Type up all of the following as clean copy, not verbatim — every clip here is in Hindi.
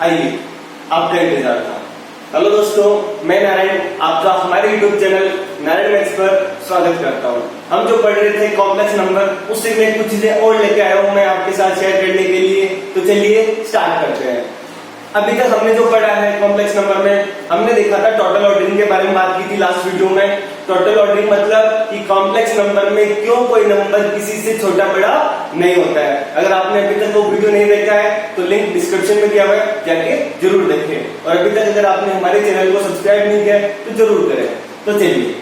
आइए, आपका इंतजार था। हेलो दोस्तों, मैं नारायण आपका हमारे यूट्यूब चैनल नारायण मैथ्स पर स्वागत करता हूँ। हम जो पढ़ रहे थे कॉम्प्लेक्स नंबर, उससे मैं कुछ चीजें और लेके आया हूँ मैं आपके साथ शेयर करने के लिए। तो चलिए स्टार्ट करते हैं। अभी तक हमने जो पढ़ा है कॉम्प्लेक्स नंबर में, हमने देखा था टोटल ऑर्डरिंग के बारे में बात की थी लास्ट वीडियो में। टोटल ऑर्डरिंग मतलब कि कॉम्प्लेक्स नंबर में क्यों कोई नंबर किसी से छोटा बड़ा नहीं होता है। अगर आपने अभी तक वो वीडियो नहीं देखा है तो लिंक डिस्क्रिप्शन में दिया हुआ है, जाके जरूर देखें। और अभी तक अगर आपने हमारे चैनल को सब्सक्राइब नहीं किया है तो जरूर करें। तो चलिए,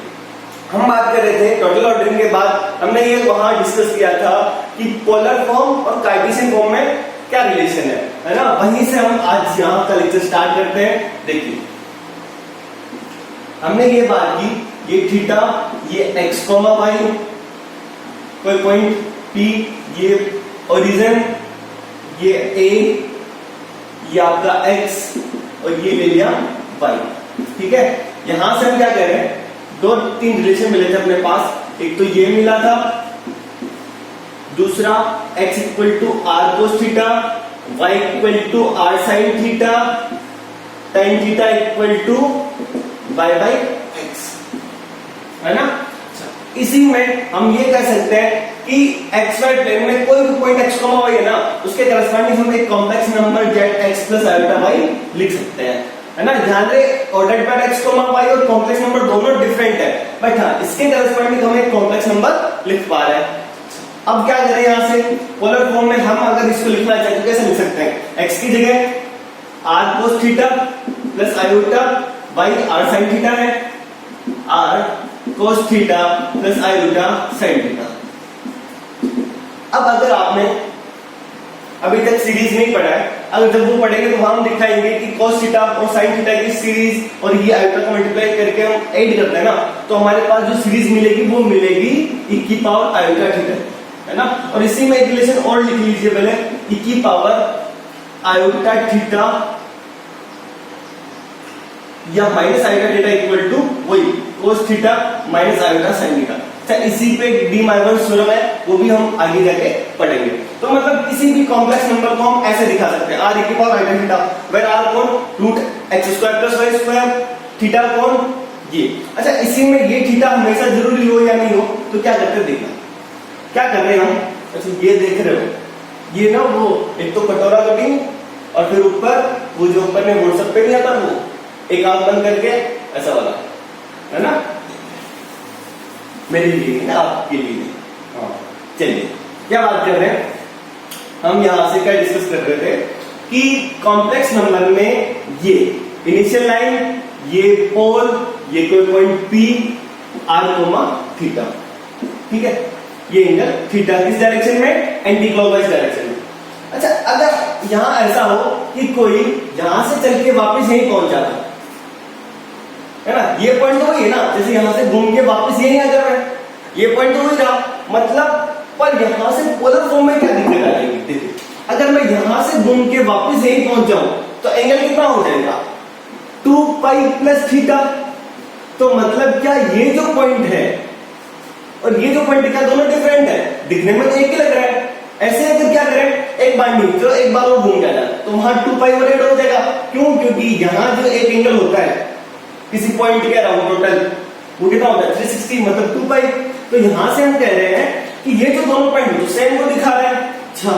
हम बात कर रहे थे टोटल ऑर्डरिंग के बाद हमने ये वहां डिस्कस किया था कि पोलर फॉर्म और कार्टेशियन फॉर्म में क्या रिलेशन है ना। वहीं से हम आज यहाँ का लेक्चर स्टार्ट करते हैं। देखिए, हमने ये बात की, ये थीटा, ये एक्स कॉमा वाई, कोई पॉइंट पी, ये ओरिजिन, ये ए, ये आपका एक्स और ये ले लिया वाई। ठीक है, यहां से हम क्या कह रहे हैं, दो तीन रिलेशन मिले थे अपने पास। एक तो ये मिला था, दूसरा x equal to R cos theta, y equal to R sine theta, tan theta equal to y by X, है ना। इसी में हम ये कह सकते हैं कि एक्स वाई प्लेन में कोई भी पॉइंट x कॉमा y है ना, उसके करस्पॉन्डिंग हम एक कॉम्प्लेक्स नंबर z(x + i) लिख सकते हैं, है ना। ध्यान रहे, ordered bye x comma y और कॉम्प्लेक्स नंबर दोनों डिफरेंट है, बट हाँ इसके करस्पॉन्डिंग हम एक कॉम्प्लेक्स नंबर लिख पा रहे हैं। अब क्या करें, यहां से पोलर फॉर्म में हम अगर इसको लिखना चाहें तो कैसे लिख सकते हैं। x की जगह r cos theta plus iota, y r sin theta है, r cos theta plus iota sin theta. अब अगर आपने अभी तक सीरीज नहीं पढ़ा है, अगर जब वो पढ़ेंगे तो हम दिखाएंगे कि cos थीटा और sin थीटा की सीरीज और ये आयोटा को मल्टीप्लाई करके हम ऐड करते हैं ना, तो हमारे पास जो सीरीज मिलेगी वो मिलेगी e की पावर आयोटा थीटा, है ना। और इसी में एक रिलेशन और लिख लीजिए पहले, e की पावर आयोटा थीटा या minus iota theta equal to वही cos theta minus iota sine theta. इसी पे डी मार्गन थ्योरम है, वो भी हम आगे जाके पढ़ेंगे। तो मतलब किसी भी कॉम्प्लेक्स नंबर को हम ऐसे दिखा सकते हैं, r e की power iota theta, where r कौन √x² + y², थीटा कौन ये। अच्छा, इसी में ये थीटा हमेशा जरूरी हो या नहीं हो, तो क्या करते हैं देखना, क्या कर रहे हैं हम। अच्छा, ये देख रहे हो, ये ना वो एक तो कटोरा कटिंग और फिर ऊपर वो जो ऊपर में व्हाट्सएप पे नहीं आता, वो एक आंख बंद करके ऐसा वाला, है ना, मेरे लिए ना, आपके लिए। हाँ, चलिए क्या बात कर रहे हैं हम, यहां से क्या डिस्कस कर रहे थे कि कॉम्प्लेक्स नंबर में ये इनिशियल लाइन, ये पोल, ये कोई पॉइंट P, r, थीटा, ठीक है, ये एंगल थीटा किस डायरेक्शन में, एंटी क्लॉकवाइज डायरेक्शन में। अच्छा, अगर यहां ऐसा हो कि कोई यहां से चल के वापस यहीं पहुंच जाता है ना, ये पॉइंट तो वही है ना, जैसे यहां से घूम के वापस यहीं आ जा रहा है, ये पॉइंट तो वही रहा, मतलब पर यहां से पोलर फॉर्म में क्या दिक्कत आ जाएगी। देखिए, अगर मैं यहां से घूम के वापस यहीं पहुंच जाऊं तो एंगल कितना हो जाएगा, 2π + थीटा। तो मतलब क्या ये जो पॉइंट है और ये जो पॉइंट क्या दोनों डिफरेंट है, दिखने में तो एक ही लग रहा है। ऐसे अगर क्या करें, एक बार नहीं तो एक बार वो घूम के आ जाए तो वहां 2π और ऐड हो जाएगा। क्यों, क्योंकि यहां जो एक एंगल होता है किसी पॉइंट के अराउंड टोटल, वो कितना होता है 360, मतलब 2π। तो यहां से हम कह रहे हैं कि ये जो दोनों पॉइंट तो सेम को दिखा रहे हैं। अच्छा,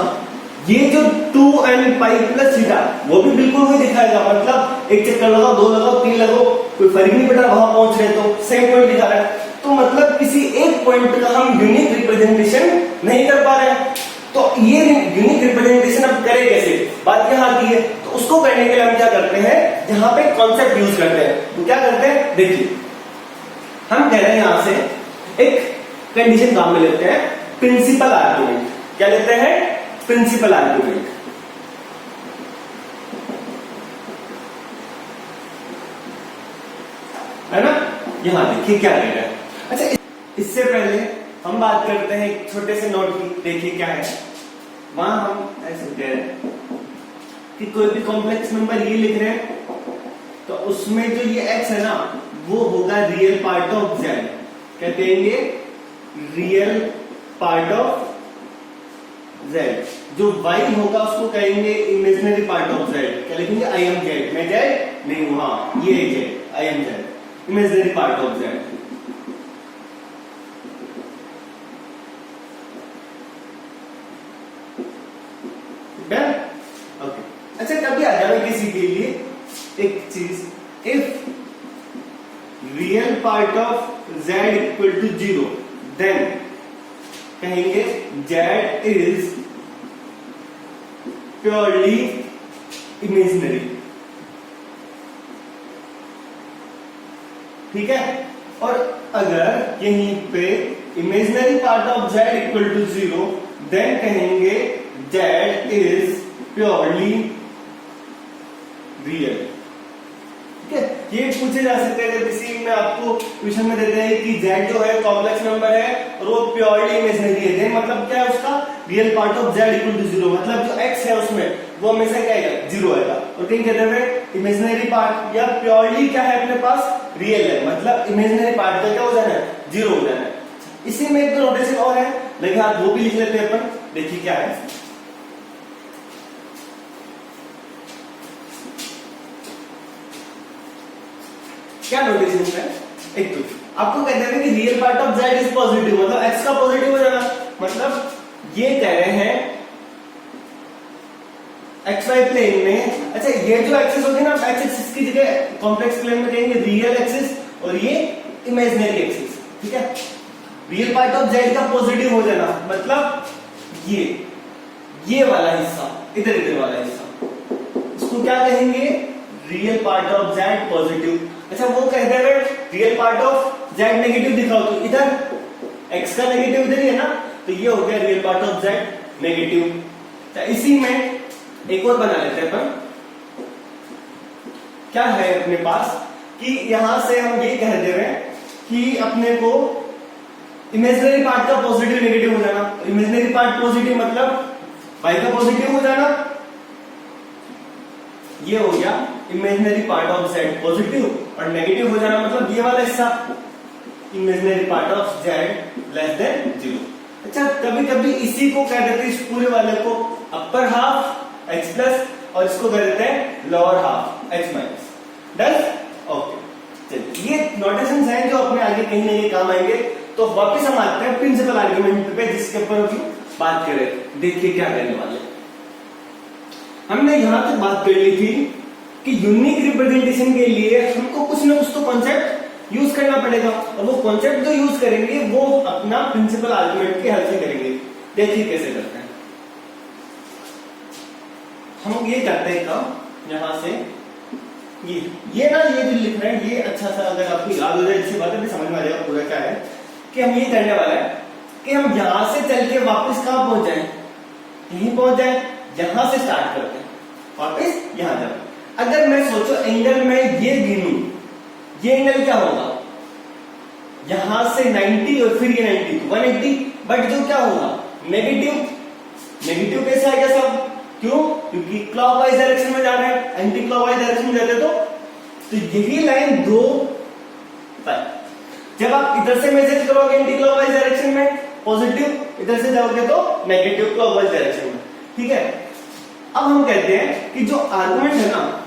ये जो 2nπ + थीटा वो भी बिल्कुल वही दिखाएगा, मतलब एक चक्कर लगाओ, दो लगाओ, तीन लगाओ, कोई फर्क नहीं पड़ रहा, वहां पहुंच रहे तो सेम पॉइंट दिखा रहा है। तो मतलब किसी एक पॉइंट का हम यूनिक रिप्रेजेंटेशन नहीं कर पा रहे हैं। तो ये यूनिक रिप्रेजेंटेशन अब करें कैसे, बात यहां आती है। तो उसको करने के लिए हम क्या करते हैं, यहां पे कॉन्सेप्ट यूज करते हैं। तो क्या करते हैं, देखिए, हम कह रहे हैं यहां से एक कंडीशन काम में लेते हैं, प्रिंसिपल आर्गुमेंट। क्या लेते हैं, प्रिंसिपल आर्गुमेंट, है ना। यहां देखिए क्या कह रहा है। अच्छा, इससे पहले हम बात करते हैं एक छोटे से नोट की। देखिए क्या है, वहां हम ऐसे कह रहे हैं कि कोई भी कॉम्प्लेक्स नंबर ये लिख रहे हैं तो उसमें जो ये x है ना, वो होगा रियल पार्ट ऑफ z। क्या कहेंगे, रियल पार्ट ऑफ जेड, जो वाई होगा उसको कहेंगे इमेजिनरी पार्ट ऑफ जेड। क्या लिखेंगे? I am Z. मैं जेड नहीं हूं, हाँ ये Z, I am Z, imaginary part of Z. Done? Okay. अच्छा, कभी आ जाए किसी के लिए एक चीज, if real part of Z equal to 0 then कहेंगे जेड इज प्योरली इमेजिनरी। ठीक है? और अगर यहीं पे imaginary part of Z equal to 0 then कहेंगे जेड इज प्योरली रियल। ठीक है? ये पूछे जा सकते हैं, किसी में आपको क्वेश्चन में देते हैं कि जेड जो है कॉम्प्लेक्स नंबर है और वो प्योरली इमेजिनरी है, देन मतलब क्या है उसका? Real part of Z equal to 0, मतलब जो एक्स है उसमें वो हमेशा क्या आएगा? 0 आएगा। और कहीं कहते हैं इमेजिनरी पार्ट या प्योरली क्या है अपने पास? रियल है, मतलब इमेजिनरी पार्ट का क्या हो जाना है? 0 हो जाना है। इसी में एक तो नोटेशन और है, लेकिन आप वो भी लिख लेते हैं अपन। देखिए क्या है, क्या नोटेशन है? एक तो आपको कहते हैं कि real part of Z is positive, मतलब एक्स का पॉजिटिव हो जाना। मतलब ये कह रहे हैं एक्स वाई प्लेन में, अच्छा ये जो एक्सिस होगी ना, एक्स एक्सिस की जगह कॉम्प्लेक्स प्लेन में कहेंगे रियल एक्सिस और ये इमेजिनरी एक्सिस। ठीक है? रियल पार्ट ऑफ जेड का पॉजिटिव हो जाना, मतलब ये वाला हिस्सा, इधर इधर वाला हिस्सा, इसको क्या कहेंगे? Real part of Z positive. अच्छा, वो कहते हैं real part of Z negative दिखाओ, तो इधर एक्स का नेगेटिव इधर ही है ना, तो ये हो गया real part of Z negative. इसी में एक और बना लेते हैं अपन। क्या है अपने पास कि यहां से हम ये कह दे रहे हैं कि अपने को इमेजिनरी पार्ट का पॉजिटिव नेगेटिव हो जाना। इमेजिनरी पार्ट पॉजिटिव मतलब वाई का पॉजिटिव हो जाना, ये हो गया imaginary part of Z positive, और नेगेटिव हो जाना मतलब ये वाला हिस्सा imaginary part of Z less than 0। अच्छा, कभी कभी इसी को कह देते हैं, इस पूरे वाले को अपर हाफ एक्स प्लस और इसको कह देते हैं lower half x minus. Done? Okay, चलिए ये नोटेशंस हैं जो अपने आगे कहीं ना कहीं काम आएंगे। तो वापस हम आते हैं प्रिंसिपल आर्गुमेंट पे, जिसके ऊपर हम बात करें। देखिए क्या करने वाले, हमने यहां तक बात कर ली थी कि यूनिक रिप्रेजेंटेशन के लिए हमको कुछ ना कुछ तो कॉन्सेप्ट यूज करना पड़ेगा, और वो कॉन्सेप्ट जो यूज करेंगे वो अपना प्रिंसिपल आर्गुमेंट की हेल्प से करेंगे। देखिए कैसे करते हैं। हम ये करते हैं काम, यहां से ये ना ये जो लिख रहे हैं ये अच्छा सा अगर आपको याद हो जाए, अच्छी बात है, समझ में आ जाएगा पूरा क्या है कि हम ये करने वाला है कि हम यहां से चल के वापस कहां पहुंच जाए? यहीं पहुंच जाए। यहां से स्टार्ट करते हैं, वापस यहां जाओ। अगर मैं सोचो एंगल में ये गिनूं, ये एंगल क्या होगा? यहां से 90 और फिर ये 90 180, बट जो क्या होगा? नेगेटिव। नेगेटिव कैसे आएगा सब? क्यों? क्योंकि क्लॉकवाइज डायरेक्शन में जा रहे हैं, एंटी क्लॉकवाइज डायरेक्शन में जाते तो यही लाइन 2 जब आप इधर से मेजर करोगे एंटी क्लॉकवाइज डायरेक्शन में पॉजिटिव, इधर से जाओगे तो नेगेटिव क्लॉकवाइज डायरेक्शन में। ठीक है? अब हम कहते हैं कि जो आर्गुमेंट है ना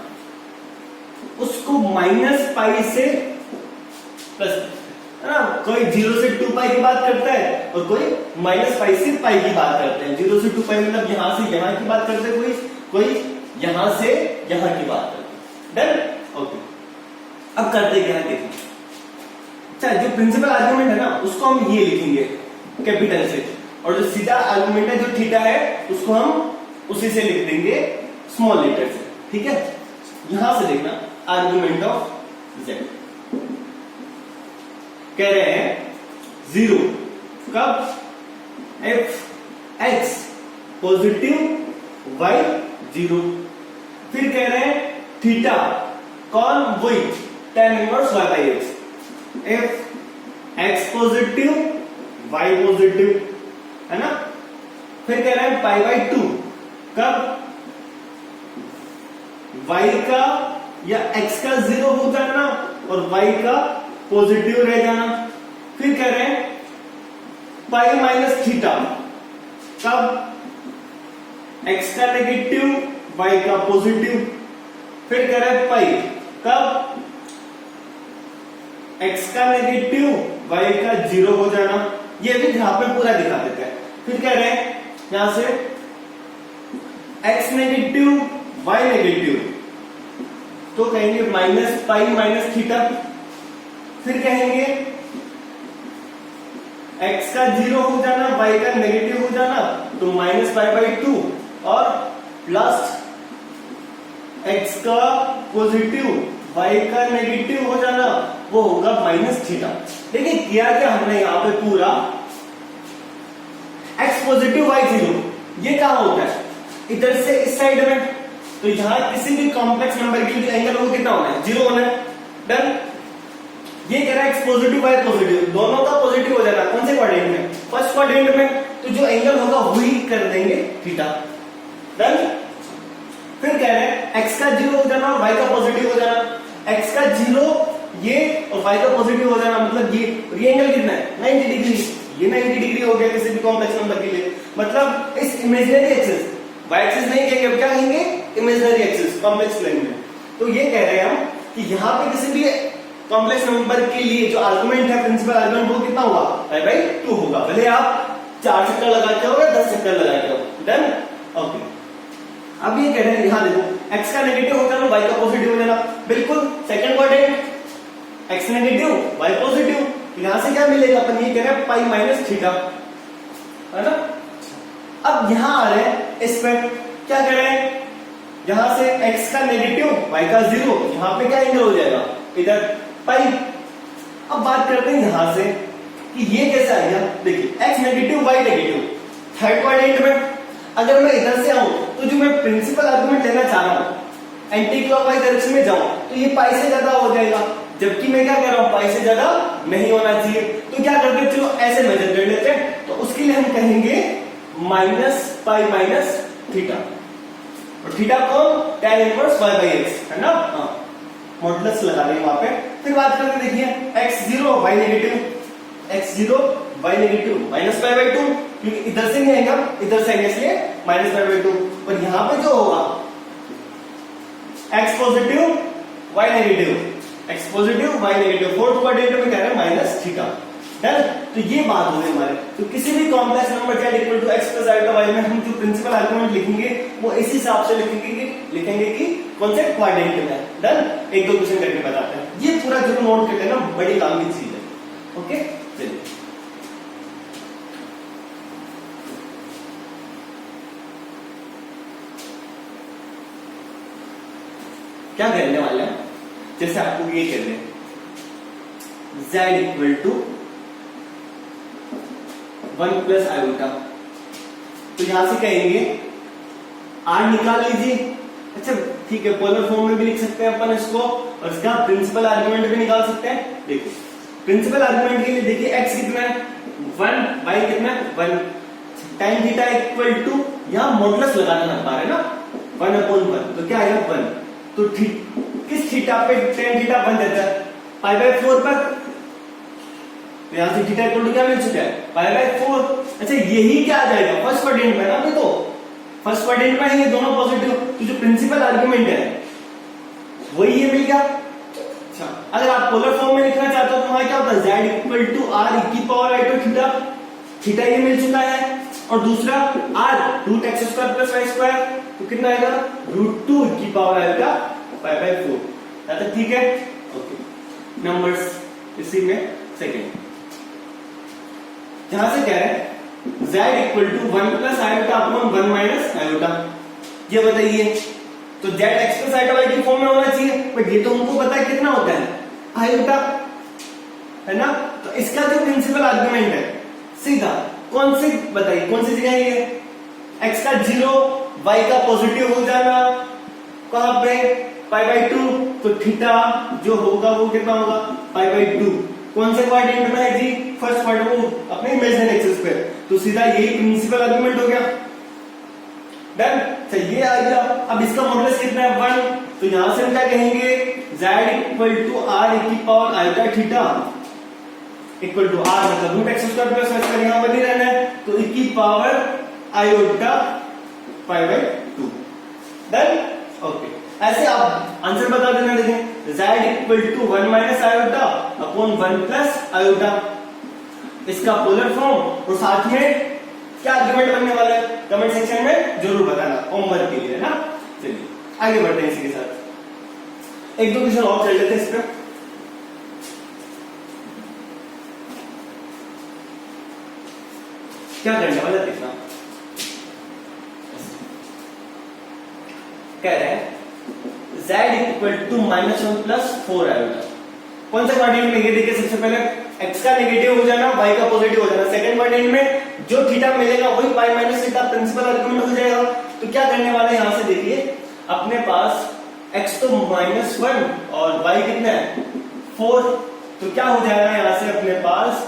उसको -π से प्लस, है ना, कोई 0 से 2π की बात करता है और कोई -π से π की बात करते हैं। 0 से 2π मतलब यहां से यहां की बात करते हैं, कोई यहां से यहां की बात करते हैं। डन? ओके, अब करते क्या है देखिए। अच्छा, जो प्रिंसिपल आर्गुमेंट है ना उसको हम ये लिखेंगे कैपिटल से, और जो सीधा आर्गुमेंट है जो थीटा है उसको हम उसी से लिख देंगे स्मॉल लेटर से। ठीक है? यहां से देखना आर्गुमेंट ऑफ जेड कह रहे हैं 0 कब? If X positive Y 0। फिर कह रहे हैं थीटा कौन? वही tan inverse y by X. If X positive Y positive, है ना। फिर कह रहे हैं पाई बाई 2 कब? y का या x का 0 हो जाना और y का पॉजिटिव रह जाना। फिर कह रहे हैं पाई माइनस थीटा कब? x का नेगेटिव y का पॉजिटिव, फिर कह रहा है पाई कब x का नेगेटिव y का 0 हो जाना, ये भी ग्राफ में पूरा दिखा देते हैं। फिर कह रहे हैं यहां से x नेगेटिव y नेगेटिव, तो कहेंगे माइनस पाई माइनस थीटा, फिर कहेंगे x का 0 हो जाना y का नेगेटिव हो जाना, तो माइनस पाई बाई 2 और प्लस x का पॉजिटिव y का नेगेटिव हो जाना, वो होगा माइनस थीटा। देखिए किया क्या हमने यहां पे पूरा x पॉजिटिव y 0, ये कहां होता है इधर से इस साइड में, तो यहां किसी भी कॉम्प्लेक्स नंबर के लिए एंगल वो कितना होना है 0 होना है। डन। ये कह रहा है x पॉजिटिव y पॉजिटिव, दोनों का पॉजिटिव हो जाना, कौन से क्वाड्रेंट में, फर्स्ट क्वाड्रेंट में, तो जो एंगल होगा वही कर देंगे थीटा। डन। फिर कह रहे हैं x का 0 हो जाना और y का पॉजिटिव हो जाना, x का 0 ये और y का पॉजिटिव हो जाना, मतलब ये एंगल कितना है 90 डिग्री, ये 90 डिग्री हो गया किसी भी कॉम्प्लेक्स नंबर के लिए। मतलब इस इमेजिनरी एक्सिस, y एक्सिस नहीं कहेंगे, अब क्या कहेंगे इमेजिनरी एक्सिस कॉम्प्लेक्स प्लेन में। तो ये कह रहे हैं हम कि यहाँ पे किसी भी कॉम्प्लेक्स नंबर के लिए जो आर्गुमेंट है प्रिंसिपल आर्गुमेंट, वो कितना होगा पाई बाई 2 होगा, भले आप 4 चक्कर लगा के हो या 10 चक्कर लगा के हो। डन। ओके। अब ये कह रहे हैं यहां देखो x का नेगेटिव हो जाना y का पॉजिटिव हो जाना, बिल्कुल second quadrant x negative y positive, यहां से क्या मिलेगा अपन ये कह रहे हैं पाई माइनस थीटा, है ना। अब यहां आ रहे हैं इस पे क्या कह रहे हैं, यहां से x का नेगेटिव y का 0, यहां पे क्या एंगल हो जाएगा इधर पाई। अब बात करते हैं यहां से कि ये कैसे आ गया, देखिए x negative y negative third quadrant में, अगर मैं इधर से आऊं तो जो मैं प्रिंसिपल आर्गुमेंट लेना चाह रहा हूं एंटी क्लॉकवाइज डायरेक्शन में जाऊं तो ये पाई से ज्यादा हो जाएगा, जबकि मैं क्या कह रहा हूं पाई से ज्यादा नहीं होना चाहिए। तो क्या करते हैं, चलो ऐसे मेजर कर लेते हैं, तो उसके लिए हम कहेंगे माइनस पाई माइनस थीटा, और थीटा कौन tan inverse y by x, है ना। मॉडुलस लगा देंगे वहां पे। फिर बात करते देखिए x0 y negative, x0 y negative minus pi by 2, क्योंकि इधर से नहीं आएगा इधर से आएगा, इसलिए माइनस पाई बाई 2, और यहां पे जो होगा x positive y negative, x positive y negative, fourth quadrant में कह रहे हैं माइनस थीटा। डन। तो ये बात हो गई हमारे। तो किसी भी complex number z equal to x plus iota y में हम जो प्रिंसिपल आर्गुमेंट लिखेंगे वो इस हिसाब से लिखेंगे कि कौन से क्वाड्रेंट में है। डन। एक दो क्वेश्चन करके बताते हैं, ये पूरा जरूर नोट कर लेना, बड़ी काम की चीज है। ओके चलिए। क्या करने वाले हैं, जैसे आपको ये कह रहे हैं z equal to 1 plus iota, तो यहां से कहेंगे r निकाल लीजिए। अच्छा ठीक है, पोलर फॉर्म में भी लिख सकते हैं अपन इसको, और इसका प्रिंसिपल आर्गुमेंट भी निकाल सकते हैं। देखिए प्रिंसिपल आर्गुमेंट के लिए देखिए x कितना है 1, y कितना है 1, tan थीटा इक्वल टू, यहां मॉडुलस लगाना ना पा रहे ना 1/1, तो क्या आएगा 1, तो किस थीटा पे tan थीटा 1 देता है पाई बाई 4 पर, तो यहां से थीटा इक्वल टू क्या मिल चुका है पाई बाई 4। अच्छा यही क्या आ जाएगा फर्स्ट क्वाड्रेंट में ना, अभी तो फर्स्ट क्वाड्रेंट में है ये दोनों पॉजिटिव, तो जो प्रिंसिपल आर्गुमेंट है वही ये मिल गया। अच्छा अगर आप पोलर फॉर्म में लिखना चाहते हो तो वहां क्या होता है z इक्वल टू r की power i to theta, theta ये मिल चुका है, और दूसरा r root x square plus y square, तो कितना आएगा रूट 2 की पावर आएगा पाई बाई 4। तक ठीक है। ओके नंबर्स इसी में सेकंड, जहां से कह रहे हैं z equal to 1 plus iota upon 1 minus iota, ये बताइए, तो z x plus iota y की फॉर्म में होना चाहिए, बट ये तो हमको पता है कितना होता है आयोटा, है ना। तो इसका जो प्रिंसिपल आर्गुमेंट है सीधा कौन सी बताइए, कौन सी जगह ये x का 0 y का पॉजिटिव हो जाना, कहां पे पाई बाई 2, तो थीटा जो होगा वो कितना होगा पाई बाई 2, कौन से क्वाड्रेंट में है जी फर्स्ट क्वाड्रेंट, वो अपने इमेजिनरी एक्सिस पे, तो सीधा यही प्रिंसिपल आर्गुमेंट हो गया। डन। तो ये आ गया। अब इसका मॉडुलस कितना है 1, तो यहां से हम क्या कहेंगे z इक्वल टू r की power iota theta equal to r मतलब root x square plus y square, यहां बनी रहना है, तो e की power iota pi by 2। Done. Okay, ऐसे आप आंसर बता देना। देखें z equal to 1 minus iota upon 1 plus iota, इसका पोलर फॉर्म, और साथ में क्या आर्गुमेंट बनने वाला है कमेंट सेक्शन में जरूर बताना, होमवर्क के लिए, है ना। चलिए आगे बढ़ते हैं इसी के साथ। एक दो क्वेश्चन और कर लेते हैं इस पे। क्या करने वाला देखना, कह रहे हैं z equal to -1 plus 4 iota. कौन सा क्वाड्रेंट में, ये देखिए सबसे पहले x का नेगेटिव हो जाना, y का पॉजिटिव हो जाना। सेकंड क्वाड्रेंट में जो थीटा मिलेगा वही pi minus theta principal argument हो जाएगा। तो क्या करने वाला है, यहां से देखिए अपने पास x तो -1 और y कितना है 4, तो क्या हो जाएगा यहां से अपने पास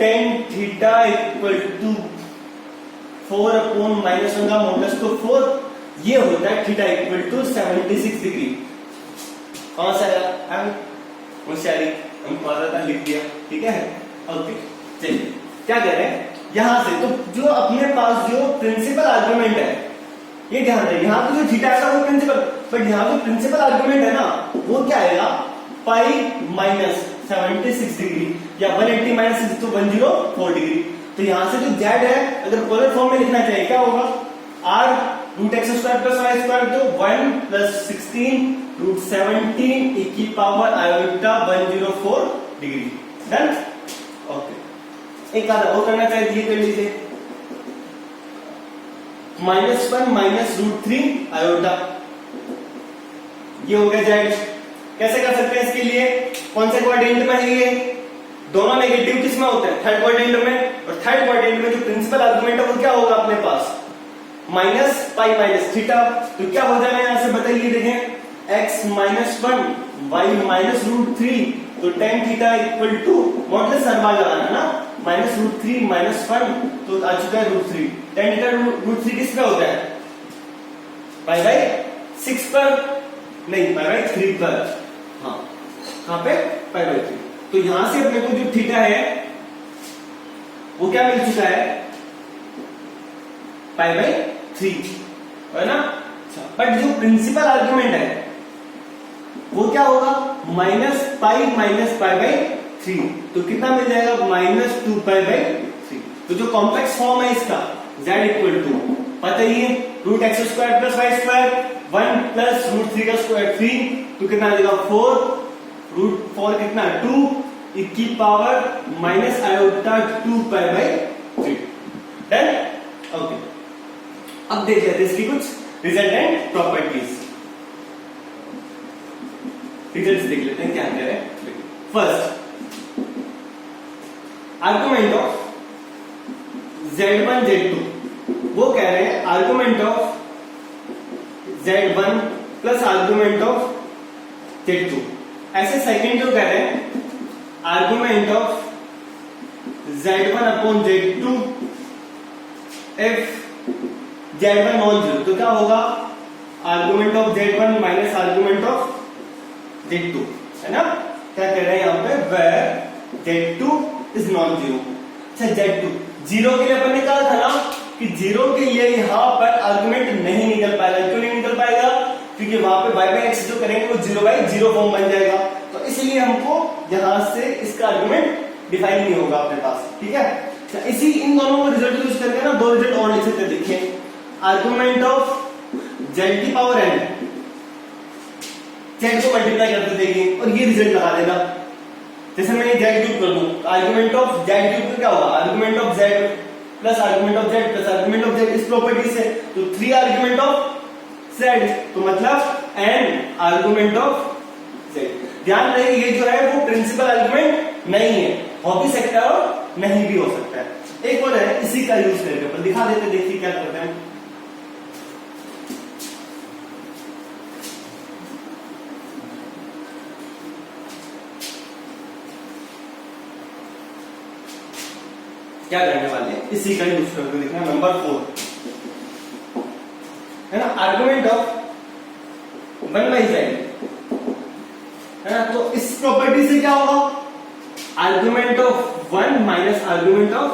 tan theta equal to 4 upon -1 का मॉडुलस तो 4, ये होता है थीटा इक्वल टू 76 डिग्री। कौन सा है होशियारी, हम पता था लिख दिया, ठीक है। ओके चलिए क्या कह रहे हैं यहां से, तो जो अपने पास जो प्रिंसिपल आर्गुमेंट है, ये ध्यान रहे, यहाँ पे जो थीटा आएगा वो प्रिंसिपल, बट यहाँ पे प्रिंसिपल आर्गुमेंट है ना, वो क्या आएगा पाई माइनस 76 डिग्री या 180 माइनस 6 तो 104 डिग्री। तो यहां से जो z है अगर पोलर फॉर्म में लिखना चाहिए क्या होगा, r root x square plus y square, तो 1 प्लस 16 रूट 17 e की power iota 104 degree. Done. Okay, एक आधा और करना चाहिए, कर लीजिए -1 माइनस रूट 3 आयोटा, ये हो गया z। कैसे कर सकते हैं इसके लिए, कौन से क्वाड्रेंट में है ये, दोनों नेगेटिव किसमें होते हैं थर्ड क्वाड्रेंट में, और थर्ड क्वाड्रेंट में जो प्रिंसिपल आर्गुमेंट है वो क्या होगा अपने पास माइनस पाई माइनस थीटा। तो क्या हो जाएगा यहां से बताइए, देखें x -1 y माइनस रूट 3, तो tan theta equal to modulus हर बार लगाना ना, माइनस रूट 3 माइनस 1 तो आ चुका है रूट 3। tan थीटा रूट 3 किस पे होता है पाई बाई 6 पर, नहीं पाई बाई 3 पर, हाँ कहां पे पाई बाई 3। तो यहां से अपने को जो थीटा है वो क्या मिल चुका है पाई बाई 3, है ना। बट जो प्रिंसिपल आर्गुमेंट है वो क्या होगा माइनस पाई बाई 3, तो कितना मिल जाएगा -2 पाई बाई 3। तो जो कॉम्प्लेक्स फॉर्म है इसका z इक्वल टू पता ही है root x square plus y square 1 plus root 3 का स्क्वायर 3, तो कितना आ जाएगा 4 रूट 4 कितना 2 e की power minus iota 2 pi by 3। Done. Okay, अब देख लेते हैं इसकी कुछ रिजल्टेंट प्रॉपर्टीज, रिजल्ट्स देख लेते हैं क्या कह रहे हैं। First argument of z1 z2, वो कह रहे हैं argument of z1 plus argument of z2। ऐसे सेकंड जो कह रहे हैं argument of z1 upon z2 if z1 non zero, तो क्या होगा argument of z1 minus argument of z2, है ना। क्या कह रहे हैं यहां पे where z2 is non zero. अच्छा z2 जीरो के लिए अपन ने कहा था ना कि जीरो के लिए यहां पर आर्गुमेंट नहीं निकल पाएगा। क्यों नहीं निकल पाएगा, क्योंकि वहां पे y बाई एक्स जो करेंगे वो 0/0 फॉर्म बन जाएगा, तो इसलिए हमको यहां से इसका आर्गुमेंट डिफाइन नहीं होगा अपने पास, ठीक है। इसी इन दोनों को रिजल्ट यूज करके ना दो रिजल्ट और लिख सकते हैं। देखिए आर्गुमेंट ऑफ z की पावर n, z को मल्टीप्लाई करते देंगे और ये रिजल्ट लगा देगा। जैसे मैं ये z क्यूब कर दूं, आर्गुमेंट ऑफ z क्यूब क्या होगा argument of z plus argument of z plus argument of z, इस प्रॉपर्टी से तो 3 आर्गुमेंट ऑफ z, तो मतलब n आर्गुमेंट ऑफ z। ध्यान रहे ये जो है वो प्रिंसिपल आर्गुमेंट नहीं है, हो भी सकता है और नहीं भी हो सकता है। एक और है इसी का यूज करके अपन दिखा देते, देखिए क्या करते हैं। क्या करने वाले हैं इसी का यूज करके देखना। नंबर 4 है ना आर्गुमेंट ऑफ 1 बाई z, है ना। तो इस प्रॉपर्टी से क्या होगा argument of 1 minus argument of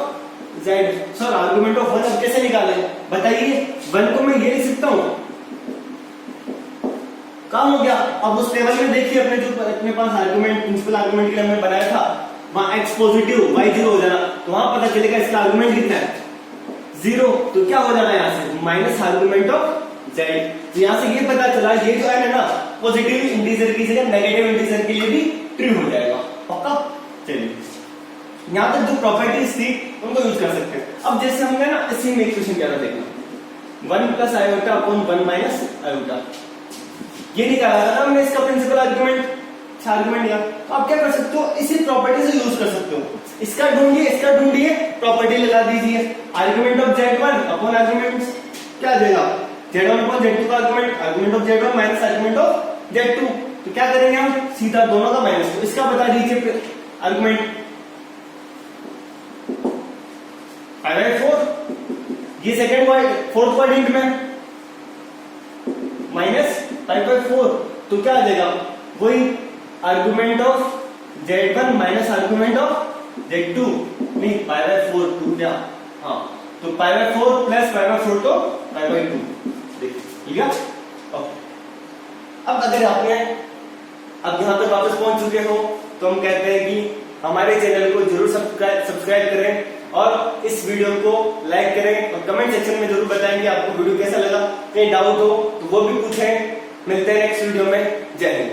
z। Sir argument of 1 अब कैसे निकालें बताइए। हूं, काम हो गया। अब उस टेबल में देखिए अपने जो अपने पास आर्गुमेंट प्रिंसिपल आर्गुमेंट के लिए हमने बनाया था, वहां x पॉजिटिव y 0 हो जाना, तो वहां पता चलेगा इसका आर्गुमेंट कितना है 0, तो क्या हो जाना यहां से माइनस आर्गुमेंट ऑफ z। तो यहां से ये पता चला ये जो है ना पॉजिटिव इंटीजर की जगह नेगेटिव इंटीजर के लिए भी ट्रू हो जाएगा, पक्का। चलिए यहां तक जो प्रॉपर्टीज थी उनको यूज कर सकते हैं। अब जैसे हमने ना इसी में इक्वेशन क्या था देखना 1 plus iota upon 1 minus iota, ये निकाला था ना हमने इसका प्रिंसिपल आर्गुमेंट आर्गुमेंट। तो आप क्या कर सकते हो, इसी प्रॉपर्टी से यूज कर सकते हो, इसका ढूंढिए प्रॉपर्टी लगा दीजिए, argument of z1 upon argument क्या देगा z1 अपॉन z2 का argument of z1 minus argument of z2। तो क्या करेंगे हम सीधा दोनों का माइनस, तो इसका बता दीजिए आर्गुमेंट 5/4, ये सेकंड फोर्थ क्वाड्रेंट में माइनस 5/4, तो क्या आ जाएगा वही argument of z1 minus argument of z2, नहीं 5/4 2 क्या, हाँ तो 5/4 प्लस 5/4 तो 5/2, देखिए ठीक है। अब अगर आपने अब यहां तक वापस पहुंच चुके हो तो हम कहते हैं कि हमारे चैनल को जरूर सब्सक्राइब करें और इस वीडियो को लाइक करें और कमेंट सेक्शन में जरूर बताएं कि आपको वीडियो कैसा लगा। कहीं डाउट हो तो वो भी पूछें। मिलते हैं नेक्स्ट वीडियो में, जय हिंद।